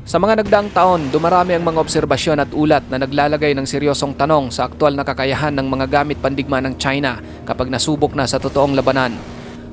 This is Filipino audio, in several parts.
Sa mga nagdaang taon, dumarami ang mga obserbasyon at ulat na naglalagay ng seryosong tanong sa aktwal na kakayahan ng mga gamit pandigma ng China kapag nasubok na sa totoong labanan.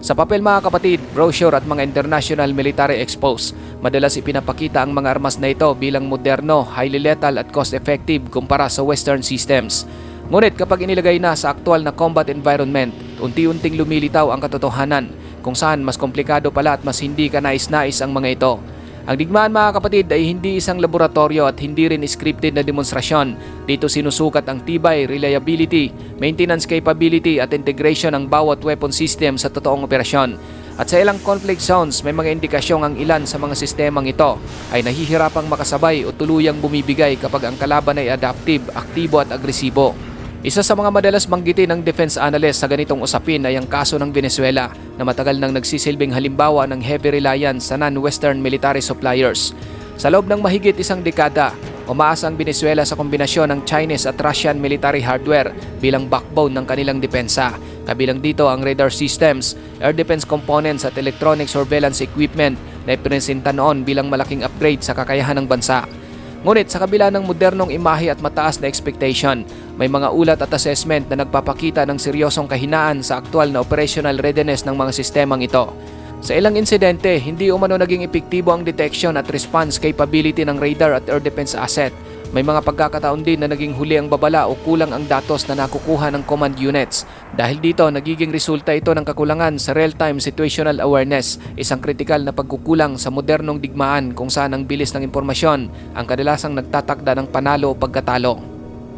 Sa papel mga kapatid, brochure at mga international military expos, madalas ipinapakita ang mga armas na ito bilang moderno, highly lethal at cost-effective kumpara sa Western systems. Ngunit kapag inilagay na sa aktwal na combat environment, unti-unting lumilitaw ang katotohanan kung saan mas komplikado pala at mas hindi kanais-nais ang mga ito. Ang digmaan mga kapatid ay hindi isang laboratorio at hindi rin scripted na demonstrasyon. Dito sinusukat ang tibay, reliability, maintenance capability at integration ng bawat weapon system sa totoong operasyon. At sa ilang conflict zones, may mga indikasyong ang ilan sa mga sistemang ito ay nahihirapang makasabay o tuluyang bumibigay kapag ang kalaban ay adaptive, aktibo at agresibo. Isa sa mga madalas banggitin ng defense analyst sa ganitong usapin ay ang kaso ng Venezuela na matagal nang nagsisilbing halimbawa ng heavy reliance sa non-Western military suppliers. Sa loob ng mahigit isang dekada, umaasa ang Venezuela sa kombinasyon ng Chinese at Russian military hardware bilang backbone ng kanilang depensa. Kabilang dito ang radar systems, air defense components at electronic surveillance equipment na ipresenta noon bilang malaking upgrade sa kakayahan ng bansa. Ngunit sa kabila ng modernong imahe at mataas na expectation, may mga ulat at assessment na nagpapakita ng seryosong kahinaan sa aktwal na operational readiness ng mga sistemang ito. Sa ilang insidente, hindi umano naging epektibo ang detection at response capability ng radar at air defense asset. May mga pagkakataon din na naging huli ang babala o kulang ang datos na nakukuha ng command units. Dahil dito, nagiging resulta ito ng kakulangan sa real-time situational awareness, isang kritikal na pagkukulang sa modernong digmaan kung saan ang bilis ng impormasyon ang kadalasang nagtatakda ng panalo o pagkatalo.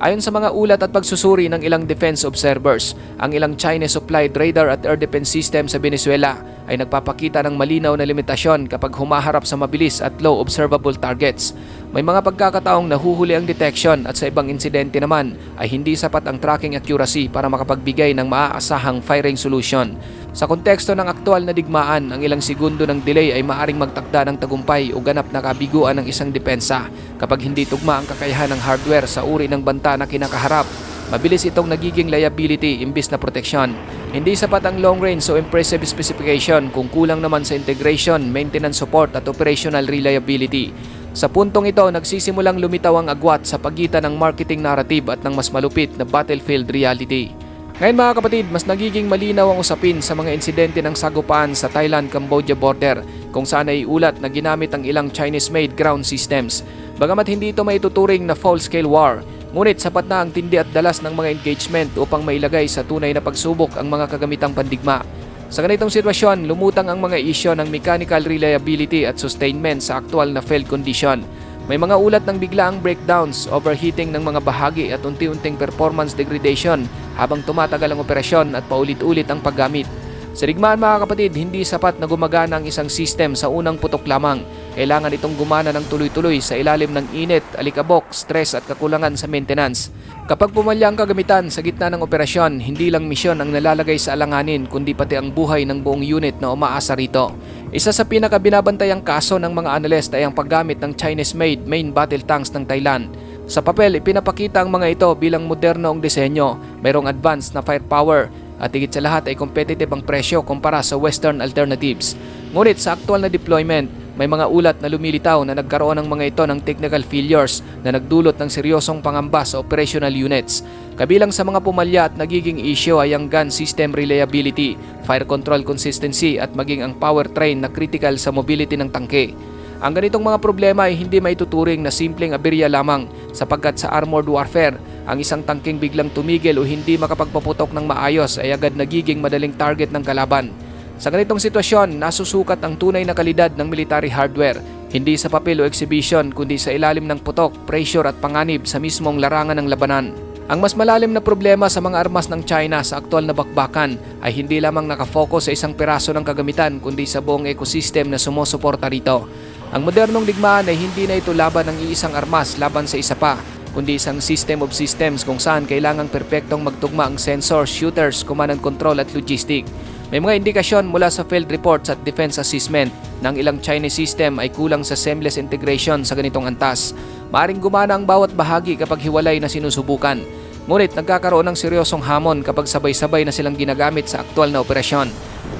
Ayon sa mga ulat at pagsusuri ng ilang defense observers, ang ilang Chinese-supplied radar at air defense system sa Venezuela ay nagpapakita ng malinaw na limitasyon kapag humaharap sa mabilis at low observable targets. May mga pagkakataong nahuhuli ang detection at sa ibang insidente naman ay hindi sapat ang tracking accuracy para makapagbigay ng maaasahang firing solution. Sa konteksto ng aktwal na digmaan, ang ilang segundo ng delay ay maaring magtakda ng tagumpay o ganap na kabiguan ng isang depensa. Kapag hindi tugma ang kakayahan ng hardware sa uri ng banta na kinakaharap, mabilis itong nagiging liability imbis na proteksyon. Hindi sapat ang long range o impressive specification kung kulang naman sa integration, maintenance support at operational reliability. Sa puntong ito, nagsisimulang lumitaw ang agwat sa pagitan ng marketing narrative at ng mas malupit na battlefield reality. Ngayon mga kapatid, mas nagiging malinaw ang usapin sa mga insidente ng sagupaan sa Thailand-Cambodia border kung saan ay ulat na ginamit ang ilang Chinese-made ground systems. Bagamat hindi ito maituturing na full-scale war, ngunit sapat na ang tindi at dalas ng mga engagement upang mailagay sa tunay na pagsubok ang mga kagamitang pandigma. Sa ganitong sitwasyon, lumutang ang mga isyo ng mechanical reliability at sustainment sa aktwal na failed condition. May mga ulat ng biglaang breakdowns, overheating ng mga bahagi at unti-unting performance degradation habang tumatagal ang operasyon at paulit-ulit ang paggamit. Sa digmaan mga kapatid, hindi sapat na gumagana ang isang system sa unang putok lamang. Kailangan itong gumana ng tuloy-tuloy sa ilalim ng init, alikabok, stress at kakulangan sa maintenance. Kapag pumalya ang kagamitan sa gitna ng operasyon, hindi lang misyon ang nalalagay sa alanganin kundi pati ang buhay ng buong unit na umaasa rito. Isa sa pinakabinabantayang kaso ng mga analyst ay ang paggamit ng Chinese-made main battle tanks ng Thailand. Sa papel, ipinapakita ang mga ito bilang moderno ang disenyo, mayroong advanced na firepower, at higit sa lahat ay competitive ang presyo kumpara sa Western alternatives. Ngunit sa aktual na deployment, may mga ulat na lumilitaw na nagkaroon ng mga ito ng technical failures na nagdulot ng seryosong pangamba sa operational units. Kabilang sa mga pumalya at nagiging issue ay ang gun system reliability, fire control consistency at maging ang powertrain na critical sa mobility ng tangke. Ang ganitong mga problema ay hindi maituturing na simpleng aberya lamang sapagkat sa armored warfare, ang isang tangking biglang tumigil o hindi makapagpaputok ng maayos ay agad nagiging madaling target ng kalaban. Sa ganitong sitwasyon, nasusukat ang tunay na kalidad ng military hardware, hindi sa papel o exhibition kundi sa ilalim ng putok, pressure at panganib sa mismong larangan ng labanan. Ang mas malalim na problema sa mga armas ng China sa aktwal na bakbakan ay hindi lamang nakafocus sa isang piraso ng kagamitan kundi sa buong ecosystem na sumusuporta rito. Ang modernong digmaan ay hindi na ito laban ng iisang armas laban sa isa pa, kundi isang system of systems kung saan kailangang perpektong magtugma ang sensors, shooters, command and control at logistic. May mga indikasyon mula sa field reports at defense assessment na ang ilang Chinese system ay kulang sa seamless integration sa ganitong antas. Maaring gumana ang bawat bahagi kapag hiwalay na sinusubukan. Ngunit nagkakaroon ng seryosong hamon kapag sabay-sabay na silang ginagamit sa aktwal na operasyon.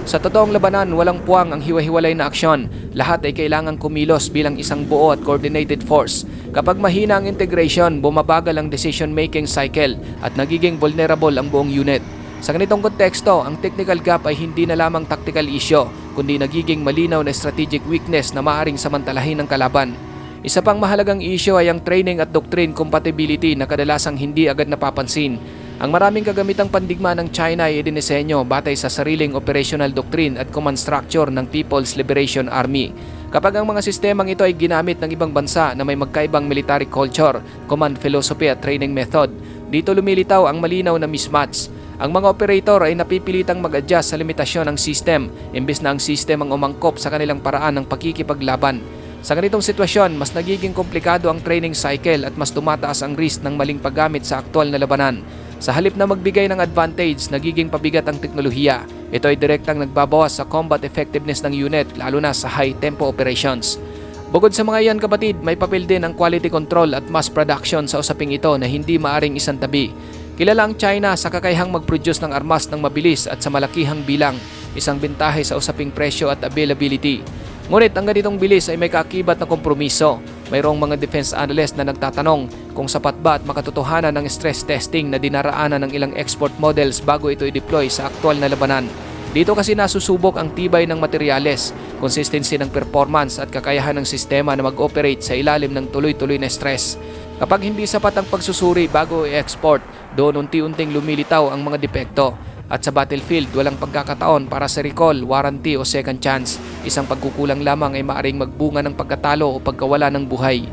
Sa totoong labanan, walang puwang ang hiwa-hiwalay na aksyon. Lahat ay kailangang kumilos bilang isang buo at coordinated force. Kapag mahina ang integration, bumabagal ang decision-making cycle at nagiging vulnerable ang buong unit. Sa ganitong konteksto, ang technical gap ay hindi na lamang tactical issue, kundi nagiging malinaw na strategic weakness na maaaring samantalahin ng kalaban. Isa pang mahalagang issue ay ang training at doctrine compatibility na kadalasang hindi agad napapansin. Ang maraming kagamitang pandigma ng China ay idinisenyo batay sa sariling operational doctrine at command structure ng People's Liberation Army. Kapag ang mga sistemang ito ay ginamit ng ibang bansa na may magkaibang military culture, command philosophy at training method, dito lumilitaw ang malinaw na mismatch. Ang mga operator ay napipilitang mag-adjust sa limitasyon ng system imbes na ang system ang umangkop sa kanilang paraan ng pakikipaglaban. Sa ganitong sitwasyon, mas nagiging komplikado ang training cycle at mas tumataas ang risk ng maling paggamit sa aktwal na labanan. Sa halip na magbigay ng advantage, nagiging pabigat ang teknolohiya. Ito ay direktang nagbabawas sa combat effectiveness ng unit, lalo na sa high-tempo operations. Bukod sa mga iyan kapatid, may papel din ang quality control at mass production sa usaping ito na hindi maaring isantabi. Kilala ang China sa kakayahang mag-produce ng armas ng mabilis at sa malakihang bilang, isang bentahe sa usaping presyo at availability. Ngunit ang ganitong bilis ay may kaakibat na kompromiso. Mayroong mga defense analyst na nagtatanong kung sapat ba at makatotohanan ng stress testing na dinaraanan ng ilang export models bago ito i-deploy sa aktwal na labanan. Dito kasi nasusubok ang tibay ng materyales, consistency ng performance at kakayahan ng sistema na mag-operate sa ilalim ng tuloy-tuloy na stress. Kapag hindi sapat ang pagsusuri bago i-export, doon unti-unting lumilitaw ang mga depekto. At sa battlefield, walang pagkakataon para sa recall, warranty o second chance. Isang pagkukulang lamang ay maaaring magbunga ng pagkatalo o pagkawala ng buhay.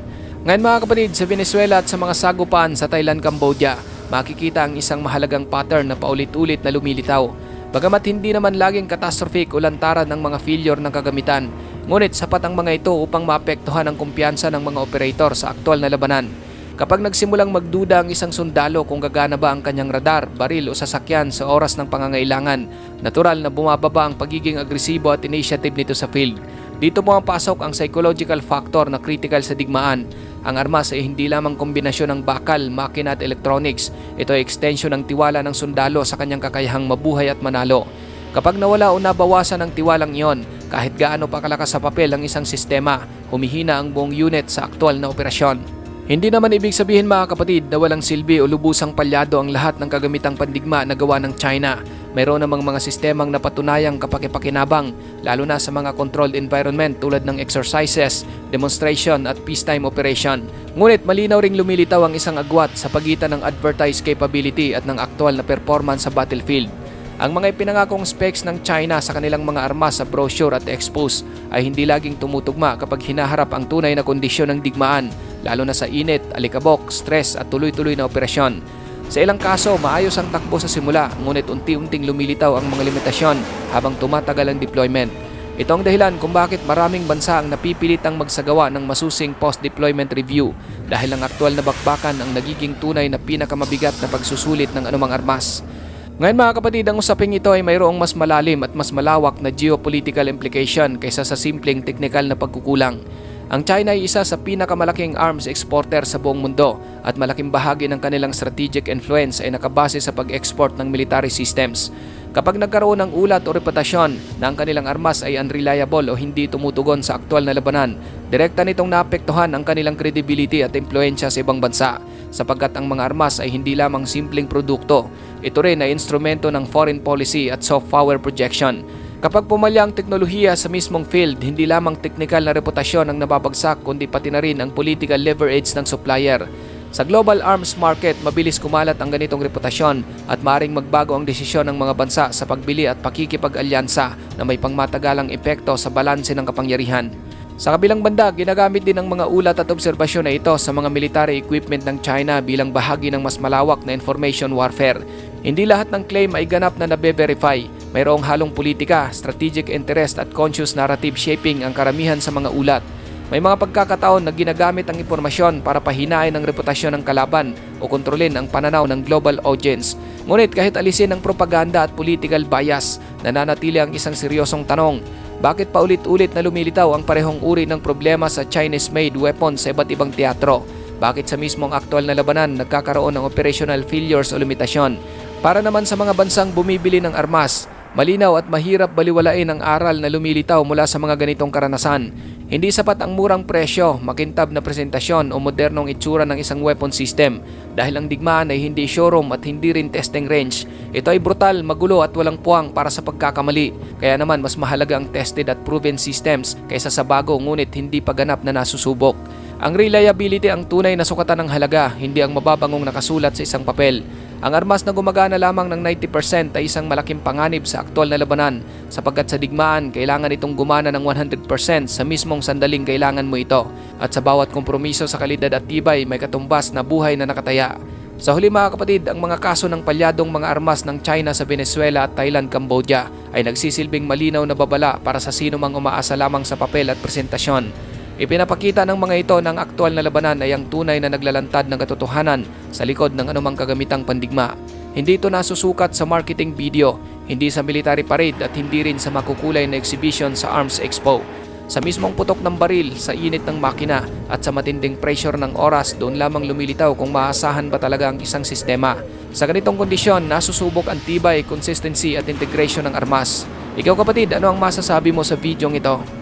Ngayon mga kapatid, sa Venezuela at sa mga sagupaan sa Thailand, Cambodia, makikita ang isang mahalagang pattern na paulit-ulit na lumilitaw. Bagamat hindi naman laging catastrophic o lantaran ng mga failure ng kagamitan, ngunit sapat ang mga ito upang maapektuhan ang kumpiyansa ng mga operator sa aktwal na labanan. Kapag nagsimulang magduda ang isang sundalo kung gagana ba ang kanyang radar, baril o sasakyan sa oras ng pangangailangan, natural na bumababa ang pagiging agresibo at initiative nito sa field. Dito pumapasok ang psychological factor na critical sa digmaan. Ang armas ay hindi lamang kombinasyon ng bakal, makina at electronics. Ito ay extension ng tiwala ng sundalo sa kanyang kakayahang mabuhay at manalo. Kapag nawala o nabawasan ang tiwalang iyon, kahit gaano pa kalakas sa papel ang isang sistema, humihina ang buong unit sa aktwal na operasyon. Hindi naman ibig sabihin mga kapatid na walang silbi o lubusang palyado ang lahat ng kagamitang pandigma na gawa ng China. Mayroon namang mga sistemang napatunayang kapakipakinabang, lalo na sa mga controlled environment tulad ng exercises, demonstration at peacetime operation. Ngunit malinaw ring lumilitaw ang isang agwat sa pagitan ng advertised capability at ng aktwal na performance sa battlefield. Ang mga ipinangakong specs ng China sa kanilang mga armas sa brochure at expos ay hindi laging tumutugma kapag hinaharap ang tunay na kondisyon ng digmaan, lalo na sa init, alikabok, stress at tuloy-tuloy na operasyon. Sa ilang kaso, maayos ang takbo sa simula, ngunit unti-unting lumilitaw ang mga limitasyon habang tumatagal ang deployment. Ito ang dahilan kung bakit maraming bansa ang napipilitang magsagawa ng masusing post-deployment review dahil ang aktwal na bakbakan ang nagiging tunay na pinakamabigat na pagsusulit ng anumang armas. Ngayon mga kapatid, ang usaping ito ay mayroong mas malalim at mas malawak na geopolitical implication kaysa sa simpleng teknikal na pagkukulang. Ang China ay isa sa pinakamalaking arms exporter sa buong mundo at malaking bahagi ng kanilang strategic influence ay nakabase sa pag-export ng military systems. Kapag nagkaroon ng ulat o reputasyon na ang kanilang armas ay unreliable o hindi tumutugon sa aktwal na labanan, direkta nitong naapektuhan ang kanilang credibility at impluensya sa ibang bansa, sapagkat ang mga armas ay hindi lamang simpleng produkto, ito rin ay instrumento ng foreign policy at soft power projection. Kapag pumalya ang teknolohiya sa mismong field, hindi lamang teknikal na reputasyon ang nababagsak kundi pati na rin ang political leverage ng supplier. Sa global arms market, mabilis kumalat ang ganitong reputasyon at maaaring magbago ang desisyon ng mga bansa sa pagbili at pakikipag-alyansa na may pangmatagalang epekto sa balanse ng kapangyarihan. Sa kabilang banda, ginagamit din ang mga ulat at obserbasyon na ito sa mga military equipment ng China bilang bahagi ng mas malawak na information warfare. Hindi lahat ng claim ay ganap na nabe-verify. Mayroong halong politika, strategic interest at conscious narrative shaping ang karamihan sa mga ulat. May mga pagkakataon na ginagamit ang impormasyon para pahinain ang reputasyon ng kalaban o kontrolin ang pananaw ng global audience. Ngunit kahit alisin ang propaganda at political bias, nananatili ang isang seryosong tanong. Bakit paulit-ulit na lumilitaw ang parehong uri ng problema sa Chinese-made weapons sa iba't ibang teatro? Bakit sa mismong aktwal na labanan nagkakaroon ng operational failures o limitasyon? Para naman sa mga bansang bumibili ng armas, Malinaw at mahirap baliwalain ang aral na lumilitaw mula sa mga ganitong karanasan. Hindi sapat ang murang presyo, makintab na presentasyon o modernong itsura ng isang weapon system dahil ang digmaan ay hindi showroom at hindi rin testing range. Ito ay brutal, magulo at walang puwang para sa pagkakamali. Kaya naman mas mahalaga ang tested at proven systems kaysa sa bago ngunit hindi pa ganap na nasusubok. Ang reliability ang tunay na sukatan ng halaga, hindi ang mababangong nakasulat sa isang papel. Ang armas na gumagana lamang ng 90% ay isang malaking panganib sa aktwal na labanan sapagkat sa digmaan kailangan itong gumana ng 100% sa mismong sandaling kailangan mo ito at sa bawat kompromiso sa kalidad at tibay may katumbas na buhay na nakataya. Sa huli mga kapatid, ang mga kaso ng palyadong mga armas ng China sa Venezuela at Thailand, Cambodia ay nagsisilbing malinaw na babala para sa sino mang umaasa lamang sa papel at presentasyon. Ipinapakita ng mga ito ng aktwal na labanan ay ang tunay na naglalantad ng katotohanan sa likod ng anumang kagamitang pandigma. Hindi ito nasusukat sa marketing video, hindi sa military parade at hindi rin sa makukulay na exhibition sa Arms Expo. Sa mismong putok ng baril, sa init ng makina at sa matinding pressure ng oras, doon lamang lumilitaw kung maasahan ba talaga ang isang sistema. Sa ganitong kondisyon, nasusubok ang tibay, consistency at integration ng armas. Ikaw kapatid, ano ang masasabi mo sa videong ito?